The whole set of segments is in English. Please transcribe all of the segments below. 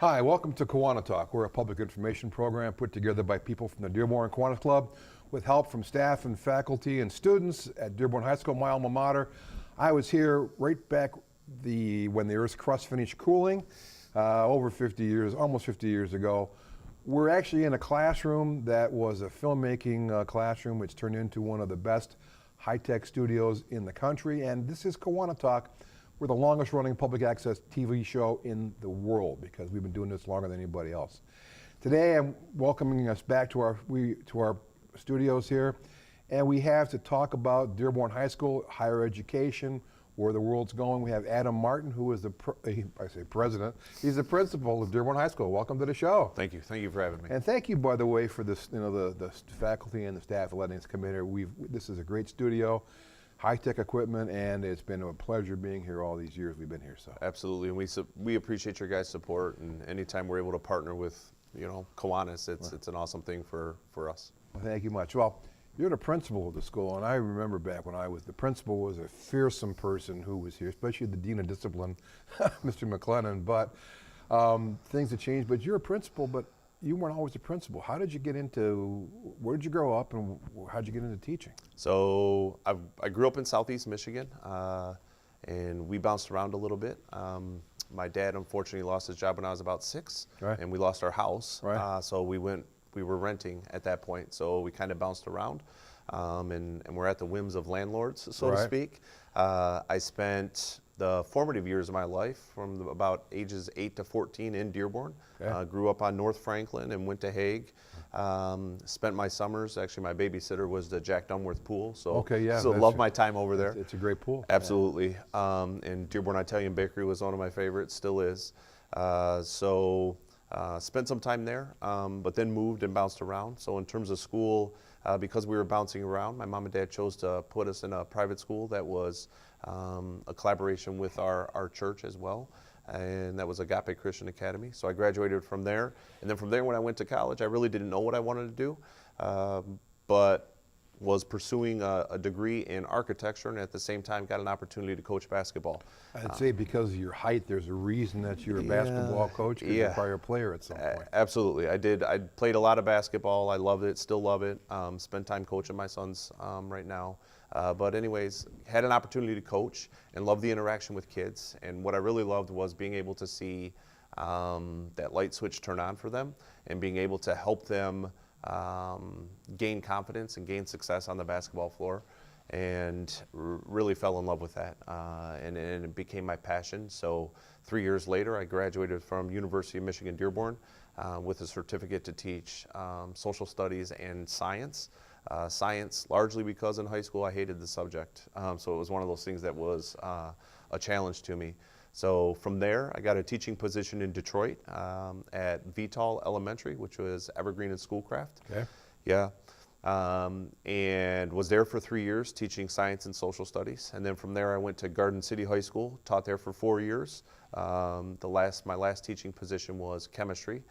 Hi, welcome to KiwaniTalk. We're a public information program put together by people from the Dearborn Kiwanis Club with help from staff and faculty and students at Dearborn High School, my alma mater. I was here right back when the Earth's crust finished cooling over 50 years, almost 50 years ago. We're actually in a classroom that was a filmmaking classroom, which turned into one of the best high-tech studios in the country. And this is KiwaniTalk. We're the longest running public access TV show in the world because we've been doing this longer than anybody else. Today I'm welcoming us back to our studios here, and we have to talk about Dearborn High School, higher education, where the world's going. We have Adam Martin, who is president. He's the principal of Dearborn High School. Welcome to the show. Thank you. Thank you for having me. And thank you, by the way, for this, the faculty and the staff letting us come in here. This is a great studio, high-tech equipment, and it's been a pleasure being here all these years we've been here. So absolutely, and we appreciate your guys' support, and anytime we're able to partner with Kiwanis, it's an awesome thing for us. Well, thank you much. Well, you're the principal of the school, and I remember back when the principal was a fearsome person who was here, especially the dean of discipline, Mr. McLennan. But things have changed. But you're a principal, but you weren't always a principal. How did you get into? Where did you grow up, and how did you get into teaching? So I grew up in Southeast Michigan, and we bounced around a little bit. My dad unfortunately lost his job when I was about 6, right, and we lost our house. Right. So we were renting at that point, so we kind of bounced around, and we're at the whims of landlords, so right, to speak. I spent the formative years of my life from about ages 8 to 14 in Dearborn. Okay. Grew up on North Franklin and went to Hague. Spent my summers, actually my babysitter was the Jack Dunworth pool, so, okay, yeah, so loved my time over there. It's a great pool. Absolutely. Yeah. And Dearborn Italian Bakery was one of my favorites, still is. Spent some time there, but then moved and bounced around. So in terms of school, because we were bouncing around, my mom and dad chose to put us in a private school that was a collaboration with our church as well, and that was Agape Christian Academy. So I graduated from there, and then from there when I went to college, I really didn't know what I wanted to do, but was pursuing a degree in architecture, and at the same time got an opportunity to coach basketball. I'd say because of your height, there's a reason that you're a basketball coach, because you're probably a player at some point. Absolutely. I played a lot of basketball. I loved it, still love it. Spend time coaching my sons right now. But anyways, had an opportunity to coach and love the interaction with kids. And what I really loved was being able to see that light switch turn on for them and being able to help them gain confidence and gain success on the basketball floor, and really fell in love with that, and it became my passion. So 3 years later, I graduated from University of Michigan Dearborn with a certificate to teach social studies and science. Science largely because in high school I hated the subject, so it was one of those things that was a challenge to me. So from there, I got a teaching position in Detroit at VTOL Elementary, which was Evergreen and Schoolcraft. Okay. Yeah. And was there for 3 years teaching science and social studies. And then from there, I went to Garden City High School, taught there for 4 years. My last teaching position was chemistry.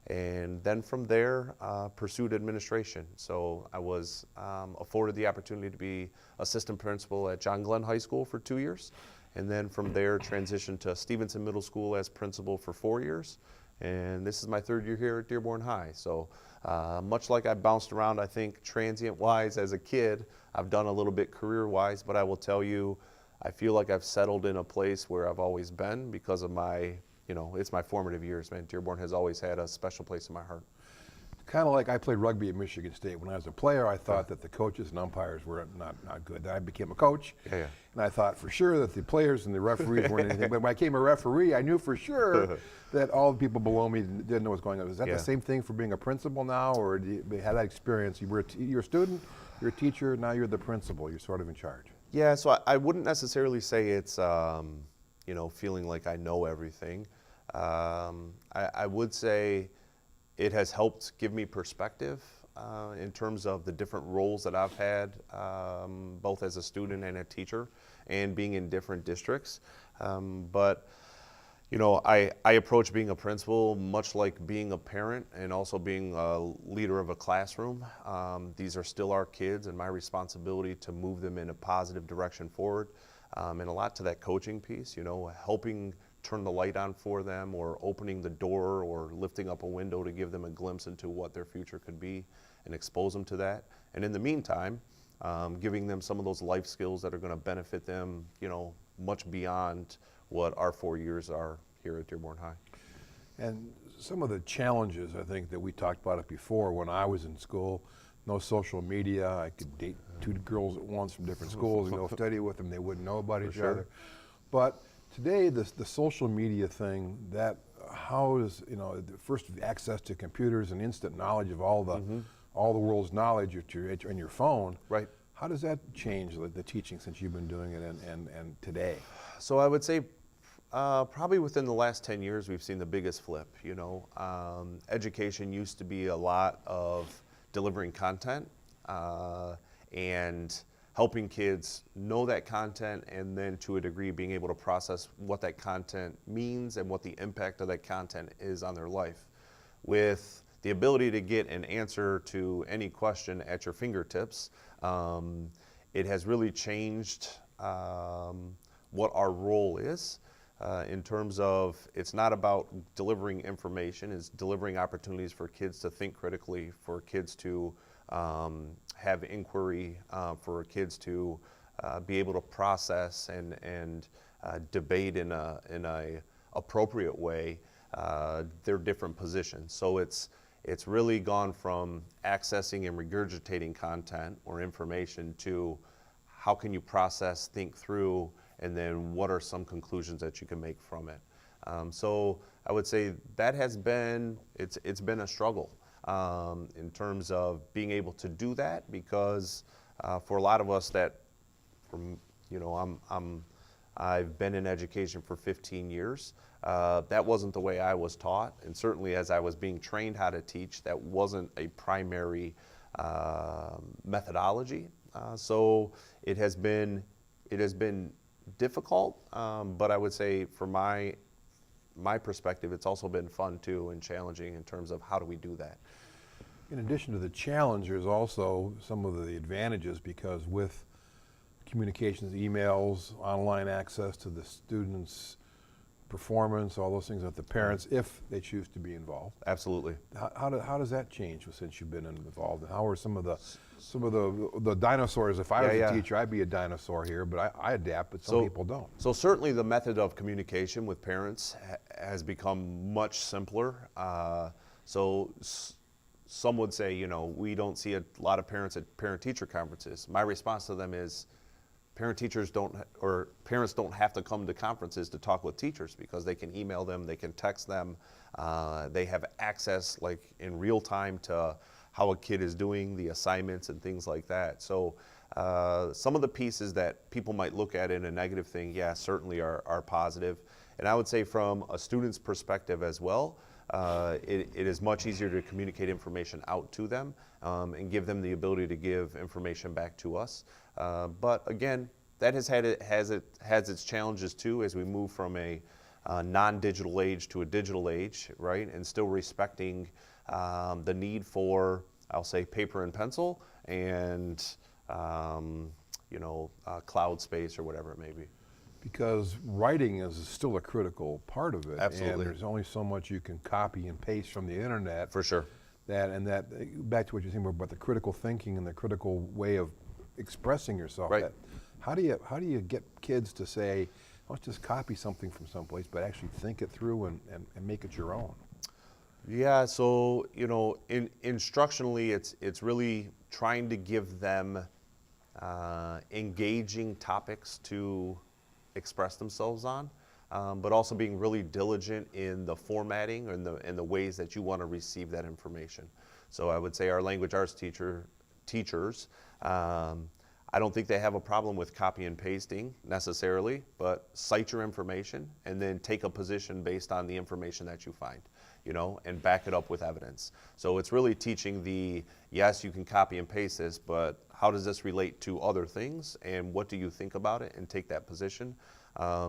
And then from there, pursued administration. So I was afforded the opportunity to be assistant principal at John Glenn High School for 2 years. And then from there, transitioned to Stevenson Middle School as principal for 4 years. And this is my 3rd year here at Dearborn High. So much like I bounced around, I think transient-wise as a kid, I've done a little bit career-wise, but I will tell you, I feel like I've settled in a place where I've always been because of my, it's my formative years, man. Dearborn has always had a special place in my heart. Kind of like I played rugby at Michigan State. When I was a player, I thought that the coaches and umpires were not good. Then I became a coach, and I thought for sure that the players and the referees weren't anything. But when I became a referee, I knew for sure that all the people below me didn't know what's going on. Is that the same thing for being a principal now, or do you had that experience? You're a student, you're a teacher, now you're the principal. You're sort of in charge. Yeah, so I wouldn't necessarily say it's feeling like I know everything. I would say it has helped give me perspective in terms of the different roles that I've had, both as a student and a teacher, and being in different districts. But I approach being a principal much like being a parent and also being a leader of a classroom. These are still our kids, and my responsibility to move them in a positive direction forward. And a lot to that coaching piece, helping turn the light on for them, or opening the door or lifting up a window to give them a glimpse into what their future could be and expose them to that. And in the meantime, giving them some of those life skills that are going to benefit them, much beyond what our 4 years are here at Dearborn High. And some of the challenges, I think, that we talked about it before when I was in school, no social media. I could date two girls at once from different schools and go study with them. They wouldn't know about each other. But today, the social media thing, that how is, first access to computers and instant knowledge of all the world's knowledge in your phone. Right. How does that change the teaching since you've been doing it and today? So I would say probably within the last 10 years, we've seen the biggest flip. Education used to be a lot of delivering content and helping kids know that content, and then to a degree being able to process what that content means and what the impact of that content is on their life. With the ability to get an answer to any question at your fingertips, it has really changed what our role is. In terms of, it's not about delivering information, it's delivering opportunities for kids to think critically, for kids to have inquiry, for kids to be able to process and debate in a appropriate way their different positions. So it's really gone from accessing and regurgitating content or information to how can you process, think through, and then what are some conclusions that you can make from it. So I would say that has been, it's been a struggle in terms of being able to do that, because for a lot of us that, I've been in education for 15 years. That wasn't the way I was taught, and certainly as I was being trained how to teach, that wasn't a primary methodology. So it has been difficult, but I would say from my perspective, it's also been fun too and challenging in terms of how do we do that. In addition to the challenge, there's also some of the advantages, because with communications, emails, online access to the students' performance, all those things with the parents, if they choose to be involved. Absolutely. How does that change since you've been involved? And how are some of the dinosaurs? If I was a teacher, I'd be a dinosaur here, but I adapt, but some people don't. So certainly the method of communication with parents has become much simpler. Some would say, we don't see a lot of parents at parent-teacher conferences. My response to them is, parents don't have to come to conferences to talk with teachers, because they can email them, they can text them, they have access like in real time to how a kid is doing, the assignments and things like that. So some of the pieces that people might look at in a negative thing, certainly are positive. And I would say from a student's perspective as well, it is much easier to communicate information out to them and give them the ability to give information back to us. But again, that has its challenges too, as we move from a non-digital age to a digital age, right? And still respecting the need for, I'll say, paper and pencil and cloud space or whatever it may be. Because writing is still a critical part of it. Absolutely. And there's only so much you can copy and paste from the internet. For sure. That back to what you're saying about the critical thinking and the critical way of expressing yourself. Right. How do you get kids to say, let's just copy something from someplace, but actually think it through and make it your own? Yeah, so instructionally, it's really trying to give them engaging topics to express themselves on, but also being really diligent in the formatting and the ways that you want to receive that information. So I would say our language arts teachers, I don't think they have a problem with copy and pasting necessarily, but cite your information and then take a position based on the information that you find, and back it up with evidence. So it's really teaching yes, you can copy and paste this, but how does this relate to other things, and what do you think about it, and take that position.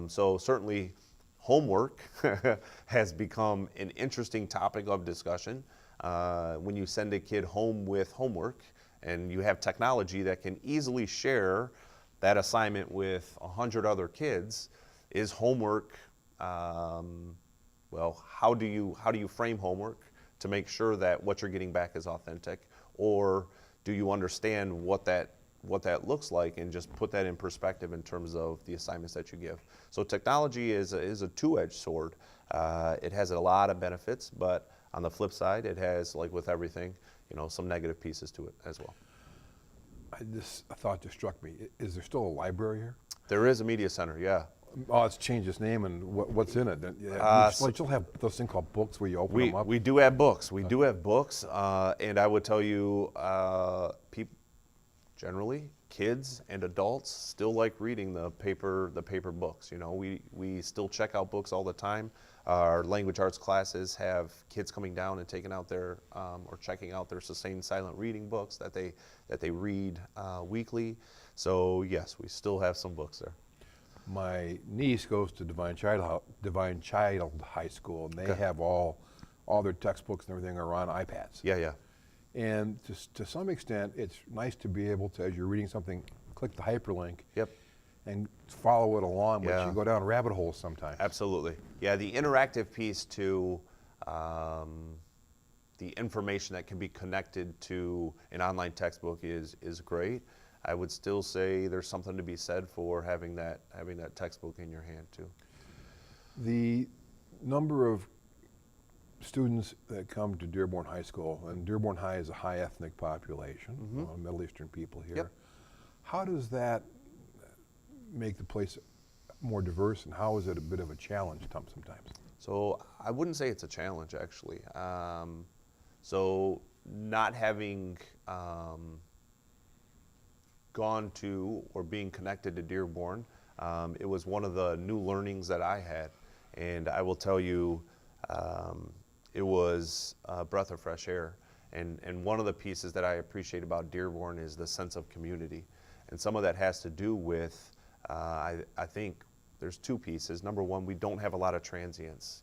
So certainly homework has become an interesting topic of discussion. When you send a kid home with homework, and you have technology that can easily share that assignment with 100 other kids, is homework well, how do you frame homework to make sure that what you're getting back is authentic, or do you understand what that looks like and just put that in perspective in terms of the assignments that you give? So technology is a two-edged sword. It has a lot of benefits, but on the flip side, it has, like with everything, some negative pieces to it as well. A thought just struck me. Is there still a library here? There is a media center, yeah. Oh, it's changed its name, and what's in it? You'll have those things called books where you open them up? We do have books. We do have books, and I would tell you, people, generally, kids and adults still like reading the paper books. We still check out books all the time. Our language arts classes have kids coming down and taking out their or checking out their sustained silent reading books that they read weekly. So yes, we still have some books there. My niece goes to Divine Child High School, and they have all their textbooks and everything are on iPads. Yeah. And to some extent, it's nice to be able to, as you're reading something, click the hyperlink. Yep. And follow it along, which Yeah. you go down rabbit holes sometimes. Absolutely. Yeah, the interactive piece to the information that can be connected to an online textbook is great. I would still say there's something to be said for having that textbook in your hand too. The number of students that come to Dearborn High School, and Dearborn High is a high ethnic population, Middle Eastern people here. Yep. How does that make the place more diverse, and how is it a bit of a challenge sometimes? So I wouldn't say it's a challenge, actually. So not having gone to or being connected to Dearborn, it was one of the new learnings that I had. And I will tell you, it was a breath of fresh air. And one of the pieces that I appreciate about Dearborn is the sense of community. And some of that has to do with, I think there's two pieces. Number one, we don't have a lot of transients.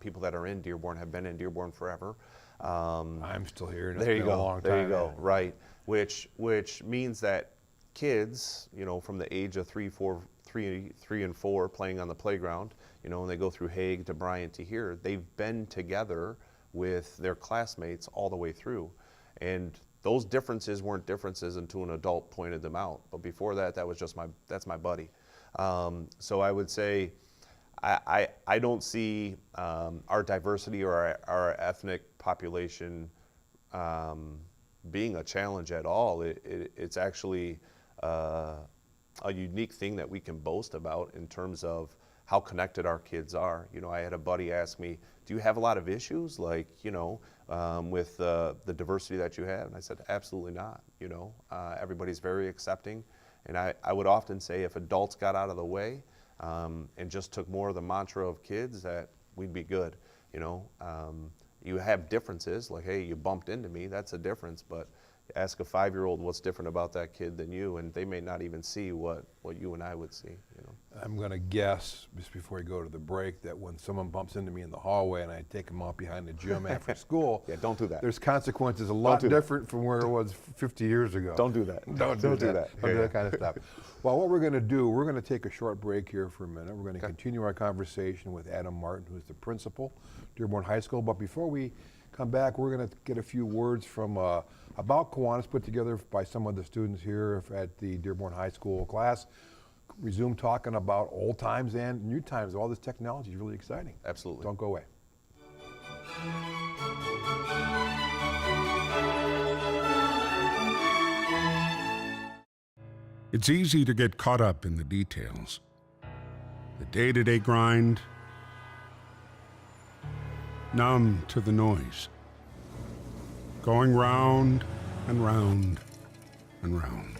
People that are in Dearborn have been in Dearborn forever. I'm still here, and There it's you been a go. long time. There you go. Right. Which means that kids, from the age of 3 and 4, playing on the playground, and they go through Hague to Bryant to here, they've been together with their classmates all the way through, and those differences weren't differences until an adult pointed them out. But before that, that's my buddy. So I would say, I don't see our diversity or our ethnic population being a challenge at all. It's actually a unique thing that we can boast about in terms of how connected our kids are. I had a buddy ask me, do you have a lot of issues, like, with the diversity that you have? And I said, absolutely not. Everybody's very accepting. And I would often say if adults got out of the way and just took more of the mantra of kids, that we'd be good. You have differences, like, hey, you bumped into me, that's a difference, but ask a 5-year-old what's different about that kid than you, and they may not even see what you and I would see. I'm going to guess, just before we go to the break, that when someone bumps into me in the hallway and I take them out behind the gym after school, Yeah, don't do that. there's consequences a lot different from where it was 50 years ago. Don't do that. Don't do that. Yeah, Don't do yeah. that kind of stuff. Well, what we're going to do, we're going to take a short break here for a minute. We're going to continue our conversation with Adam Martin, who's the principal, Dearborn High School. But before we come back, we're going to get a few words from about Kiwanis put together by some of the students here at the Dearborn High School class. Resume talking about old times and new times. All this technology is really exciting. Absolutely. Don't go away. It's easy to get caught up in the details. The day-to-day grind, numb to the noise. Going round and round and round.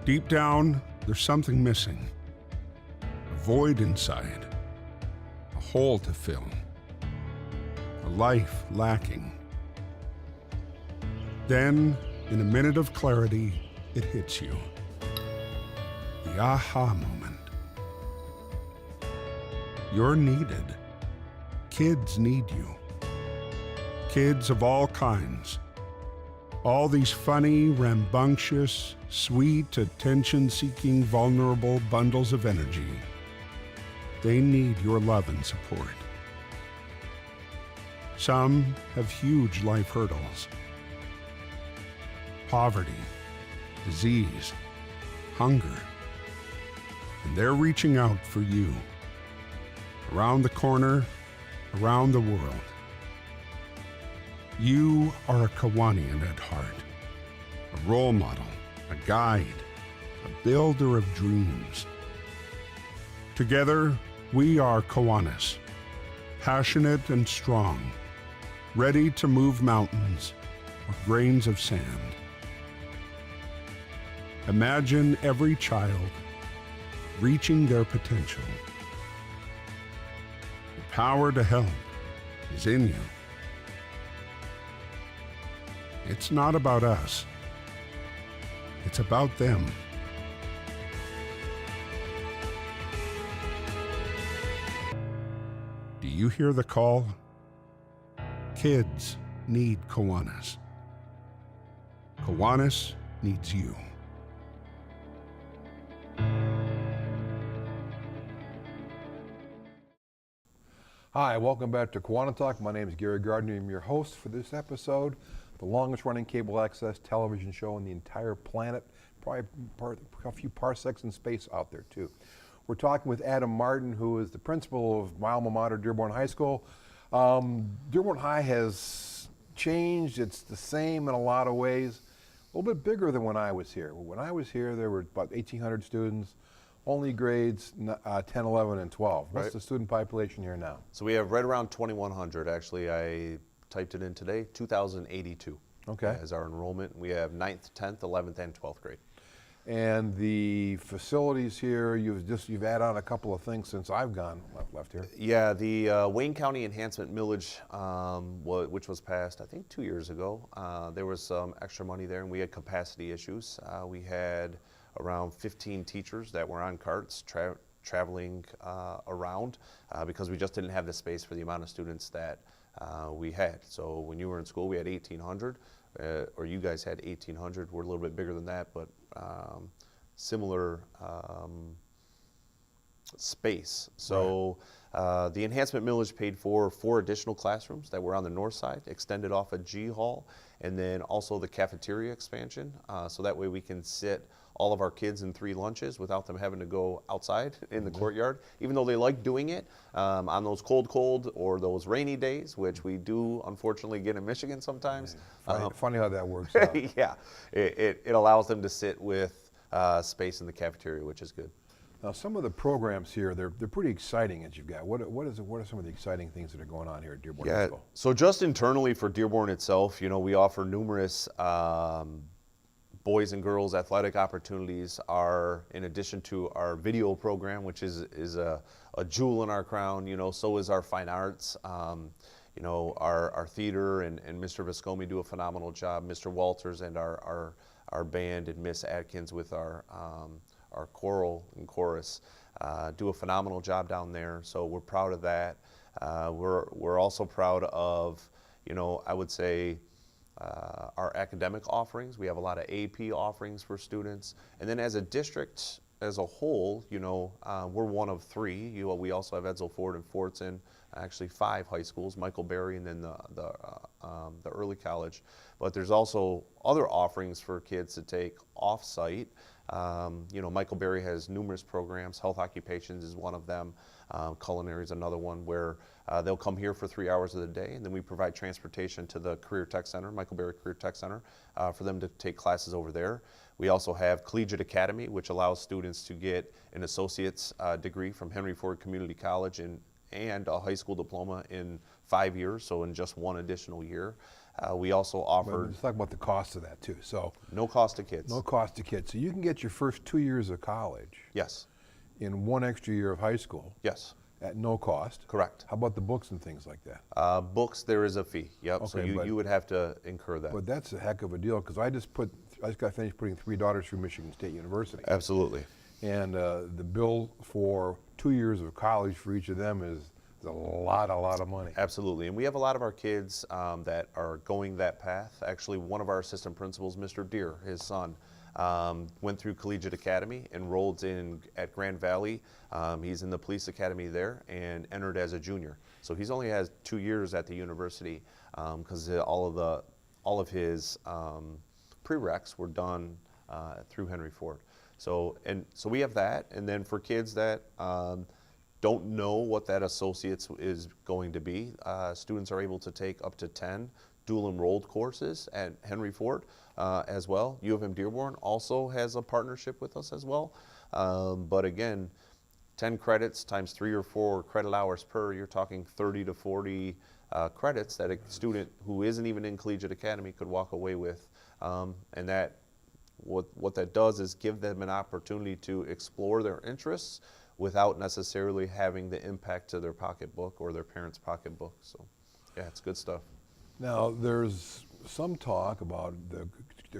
Deep down, there's something missing. A void inside. A hole to fill. A life lacking. Then, in a minute of clarity, it hits you. The aha moment. You're needed. Kids need you. Kids of all kinds. All these funny, rambunctious, sweet, attention-seeking, vulnerable bundles of energy. they need your love and support. Some have huge life hurdles: poverty, disease, hunger. And they're reaching out for you. Around the corner, around the world. You are a Kiwanian at heart, a role model, a guide, a builder of dreams. Together, we are Kiwanis, passionate and strong, ready to move mountains or grains of sand. Imagine every child reaching their potential. The power to help is in you. It's not about us. It's about them. Do you hear the call? Kids need Kiwanis. Kiwanis needs you. Hi, welcome back to KiwaniTalk. My name is Gary Gardner. I'm your host for this episode, the longest running cable access television show on the entire planet, probably a few parsecs in space out there too. We're talking with Adam Martin, who is the principal of my alma mater, Dearborn High School. Dearborn High has changed. It's the same in a lot of ways. A little bit bigger than when I was here. When I was here, there were about 1,800 students, only grades 10, 11, and 12. What's Right. the student population here now? So we have right around 2,100. Actually, I typed it in today, 2,082. Okay. As our enrollment. We have 9th, 10th, 11th, and 12th grade. And the facilities here, you've added on a couple of things since I've left here. Yeah, the Wayne County Enhancement Millage, which was passed, I think, 2 years ago. There was some extra money there, and we had capacity issues. We had around 15 teachers that were on carts traveling around because we just didn't have the space for the amount of students that we had. So when you were in school, we had 1,800, or you guys had 1,800. We're a little bit bigger than that, but similar space. So the enhancement millage paid for 4 additional classrooms that were on the north side, extended off of G Hall, and then also the cafeteria expansion. So that way we can sit all of our kids in 3 lunches without them having to go outside in the courtyard, even though they like doing it on those cold or those rainy days, which we do unfortunately get in Michigan sometimes. Funny how that works out. Yeah, it allows them to sit with space in the cafeteria, which is good. Now, some of the programs here, they're pretty exciting that you've got. What are some of the exciting things that are going on here at Dearborn High School? So just internally for Dearborn itself, we offer numerous boys and girls athletic opportunities. In addition to our video program, which is a jewel in our crown, so is our fine arts. Our theater and Mr. Viscomi do a phenomenal job. Mr. Walters and our band and Miss Atkins with our choral and chorus do a phenomenal job down there. So we're proud of that. We're also proud of, I would say, our academic offerings. We have a lot of AP offerings for students. And then as a district as a whole, we're one of 3. We also have Edsel Ford and Fortson, actually 5 high schools, Michael Berry, and then the early college. But there's also other offerings for kids to take off-site. Michael Berry has numerous programs. Health occupations is one of them. Culinary is another one where they'll come here for 3 hours of the day, and then we provide transportation to the Career Tech Center, Michael Berry Career Tech Center, for them to take classes over there. We also have Collegiate Academy, which allows students to get an associate's degree from Henry Ford Community College and a high school diploma in 5 years, so in just 1 additional year. We also offer... Let's talk about the cost of that too. So no cost to kids. No cost to kids. So you can get your first 2 years of college. Yes. In 1 extra year of high school. Yes. At no cost. Correct. How about the books and things like that? Books, there is a fee. Yep. Okay, so you would have to incur that. But that's a heck of a deal because I just got finished putting 3 daughters through Michigan State University. Absolutely. And the bill for 2 years of college for each of them is a lot of money. Absolutely. And we have a lot of our kids that are going that path. Actually, one of our assistant principals, Mr. Deere, his son, Went through Collegiate Academy, enrolled in at Grand Valley. He's in the police academy there and entered as a junior. So he's only has 2 years at the university because all of his prereqs were done through Henry Ford. So we have that, and then for kids that don't know what that associate's is going to be, students are able to take up to 10 dual enrolled courses at Henry Ford as well. U of M Dearborn also has a partnership with us as well. But again, 10 credits times 3 or 4 credit hours per, you're talking 30 to 40 credits that a student who isn't even in Collegiate Academy could walk away with. And that what that does is give them an opportunity to explore their interests without necessarily having the impact to their pocketbook or their parents' pocketbook. So yeah, it's good stuff. Now, there's some talk about the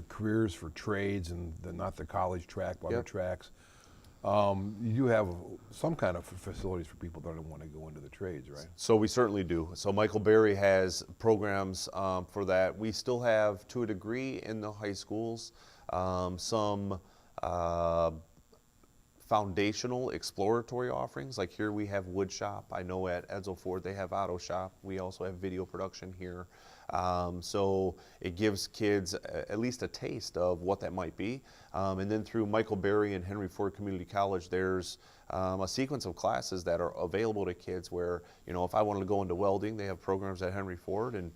careers for trades and not the college track, but other Yep. tracks. You do have some kind of facilities for people that don't want to go into the trades, right? So we certainly do. So Michael Berry has programs for that. We still have, to a degree, in the high schools, some foundational exploratory offerings. Like here we have wood shop. I know at Edsel Ford they have auto shop. We also have video production here. So it gives kids at least a taste of what that might be. And then through Michael Berry and Henry Ford Community College, there's a sequence of classes that are available to kids where, you know, if I wanted to go into welding, they have programs at Henry Ford, and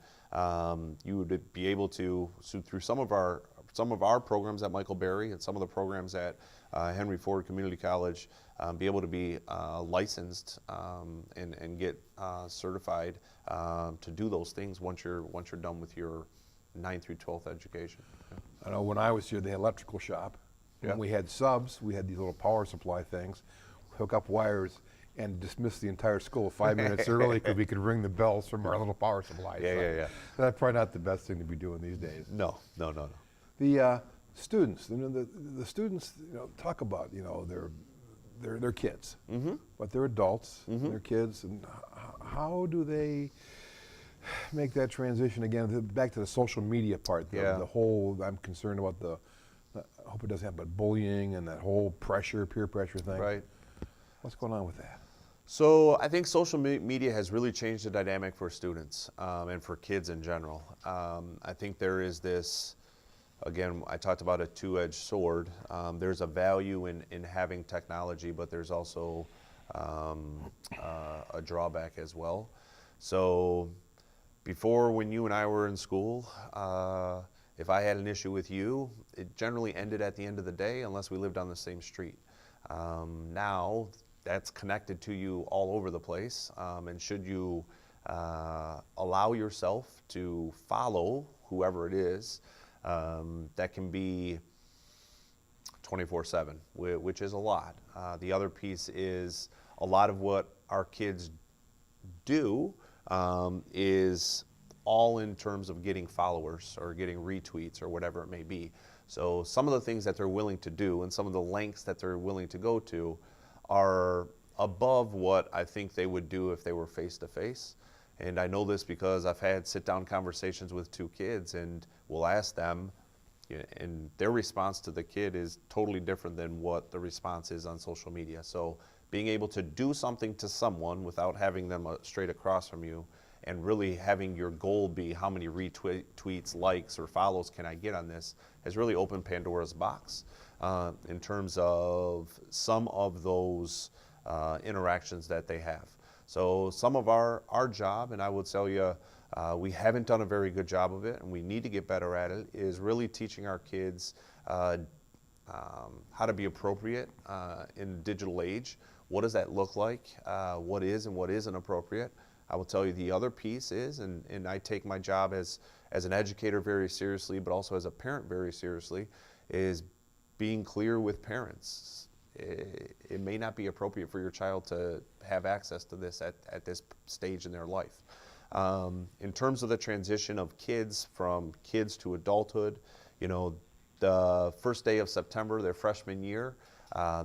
you would be able to, so through some of our programs at Michael Berry and some of the programs at Henry Ford Community College, be able to be licensed and get certified to do those things once you're done with your 9th through 12th education. I know when I was here, they had electrical shop. Yeah. When we had subs, we had these little power supply things, hook up wires, and dismiss the entire school 5 minutes early because we could ring the bells from our little power supply. Yeah. That's probably not the best thing to be doing these days. No. The students, you know, the students, you know, talk about, you know, they're kids, but they're adults, they're kids, and how do they make that transition again back to the social media part? Yeah. The whole, I'm concerned about I hope it doesn't happen, but bullying and that whole pressure, peer pressure thing. Right. What's going on with that? So I think social media has really changed the dynamic for students and for kids in general. I think there is this, again, I talked about a two-edged sword. There's a value in having technology, but there's also a drawback as well. So before, when you and I were in school, if I had an issue with you, it generally ended at the end of the day unless we lived on the same street. Now, that's connected to you all over the place, and should you allow yourself to follow whoever it is, that can be 24/7, which is a lot. The other piece is a lot of what our kids do is all in terms of getting followers or getting retweets or whatever it may be. So some of the things that they're willing to do and some of the lengths that they're willing to go to are above what I think they would do if they were face to face. And I know this because I've had sit-down conversations with 2 kids, and we'll ask them, and their response to the kid is totally different than what the response is on social media. So being able to do something to someone without having them straight across from you, and really having your goal be how many retweets, likes, or follows can I get on this, has really opened Pandora's box in terms of some of those interactions that they have. So some of our job, and I would tell you, we haven't done a very good job of it, and we need to get better at it, is really teaching our kids how to be appropriate in the digital age. What does that look like? What is and what isn't appropriate? I will tell you the other piece is, and I take my job as an educator very seriously, but also as a parent very seriously, is being clear with parents. It may not be appropriate for your child to have access to this at this stage in their life. In terms of the transition of kids from kids to adulthood, you know, the first day of September, their freshman year,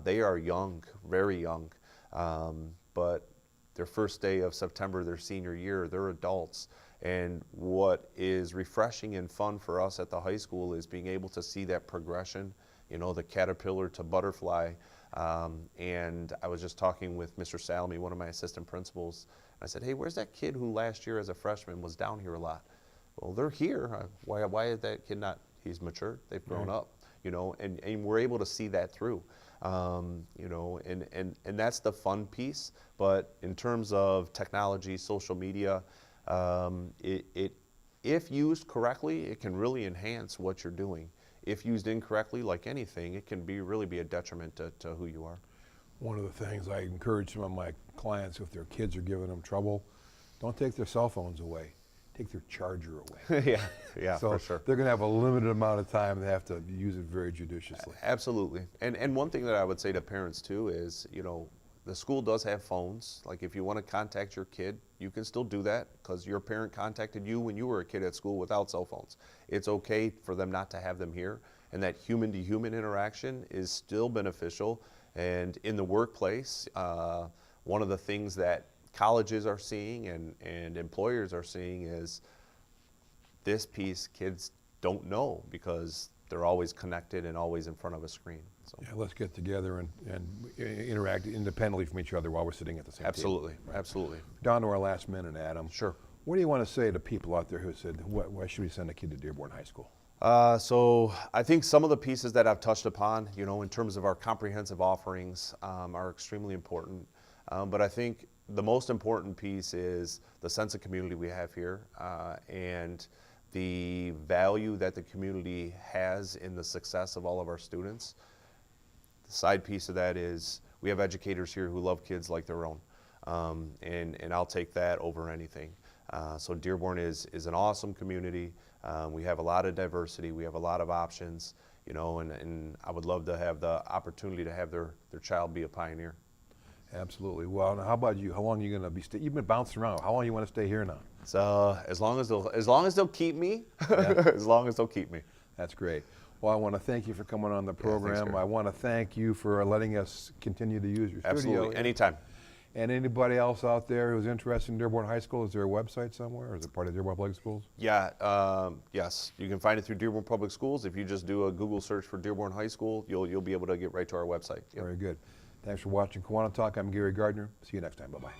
they are young, very young, but their first day of September, their senior year, they're adults. And what is refreshing and fun for us at the high school is being able to see that progression the caterpillar to butterfly. And I was just talking with Mr. Salmi, one of my assistant principals. I said, hey, where's that kid who last year as a freshman was down here a lot? Well, they're here. Why is that kid not? He's matured. They've grown up, and we're able to see that through, and that's the fun piece. But in terms of technology, social media, if used correctly, it can really enhance what you're doing. If used incorrectly, like anything, it can really be a detriment to who you are. One of the things I encourage some of my clients, if their kids are giving them trouble, don't take their cell phones away. Take their charger away. yeah, So for sure. they're going to have a limited amount of time. They have to use it very judiciously. Absolutely. And one thing that I would say to parents too is, the school does have phones. Like if you want to contact your kid, you can still do that because your parent contacted you when you were a kid at school without cell phones. It's okay for them not to have them here. And that human to human interaction is still beneficial. And in the workplace, one of the things that colleges are seeing and employers are seeing is this piece kids don't know because they're always connected and always in front of a screen. So. Yeah, let's get together and interact independently from each other while we're sitting at the same Absolutely, table. absolutely. Down to our last minute, Adam. Sure. What do you want to say to people out there who said, why should we send a kid to Dearborn High School? So I think some of the pieces that I've touched upon, in terms of our comprehensive offerings, are extremely important. But I think the most important piece is the sense of community we have here and the value that the community has in the success of all of our students. The side piece of that is we have educators here who love kids like their own, and I'll take that over anything. So Dearborn is an awesome community. We have a lot of diversity. We have a lot of options, and I would love to have the opportunity to have their child be a pioneer. Absolutely. Well, now how about you? How long are you going to be you've been bouncing around. How long do you want to stay here now? So as long as they'll keep me, as long as they'll keep me. That's great. Well, I want to thank you for coming on the program. thanks, Gary. I want to thank you for letting us continue to use your studio. Absolutely, anytime. And anybody else out there who's interested in Dearborn High School, is there a website somewhere, or is it part of Dearborn Public Schools? Yeah, yes, you can find it through Dearborn Public Schools. If you just do a Google search for Dearborn High School, you'll be able to get right to our website. Yep. Very good. Thanks for watching KiwaniTalk. I'm Gary Gardner. See you next time. Bye-bye.